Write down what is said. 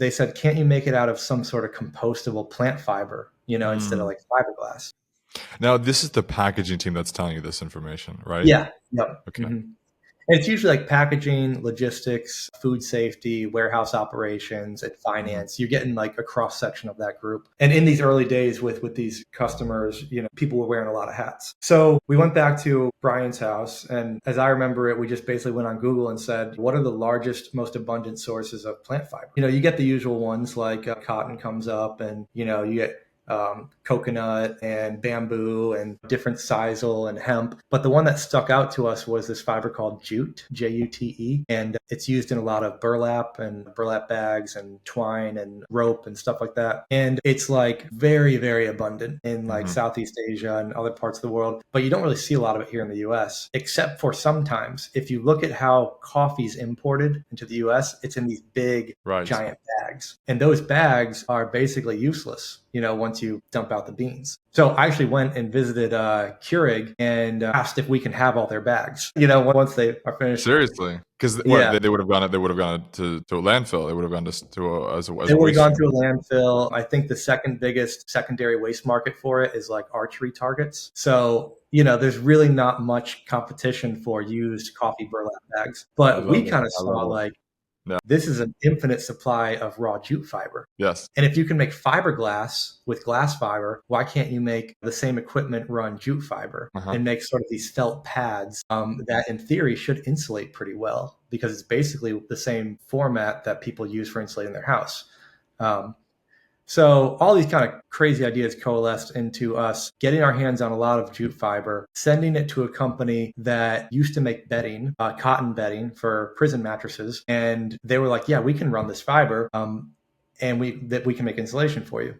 they said, can't you make it out of some sort of compostable plant fiber, instead of Mm. like fiberglass? Now, this is the packaging team that's telling you this information, right? Yeah. Yep. Okay. And it's usually like packaging, logistics, food safety, warehouse operations, and Mhm. finance. You're getting like a cross section of that group. And in these early days with these customers, people were wearing a lot of hats. So we went back to Brian's house, and as I remember it, we just basically went on Google and said, what are the largest, most abundant sources of plant fiber? You get the usual ones like cotton comes up, and you get coconut and bamboo and different sisal and hemp. But the one that stuck out to us was this fiber called jute, Jute. And it's used in a lot of burlap and burlap bags and twine and rope and stuff like that. And it's like very, very abundant in like Mhm. Southeast Asia and other parts of the world. But you don't really see a lot of it here in the US, except for sometimes. If you look at how coffee's imported into the US, it's in these big, Right. giant bags. And those bags are basically useless, once you dump out the beans. So I actually went and visited Keurig and asked if we can have all their bags, once they are finished. Seriously, because what Yeah. they would have gone, they would have gone to a landfill. They would have gone as They a would have waste gone stream. to a landfill. I think the second biggest secondary waste market for it is like archery targets. So, there's really not much competition for used coffee burlap bags. I But we love it. kind of I saw love it. like, Yeah. this is an infinite supply of raw jute fiber. Yes. And if you can make fiberglass with glass fiber, why can't you make the same equipment run jute fiber Uh-huh. and make sort of these felt pads that in theory should insulate pretty well, because it's basically the same format that people use for insulating their house. So all these kind of crazy ideas coalesced into us getting our hands on a lot of jute fiber, sending it to a company that used to make bedding, cotton bedding for prison mattresses. And they were like, yeah, we can run this fiber and we can make insulation for you.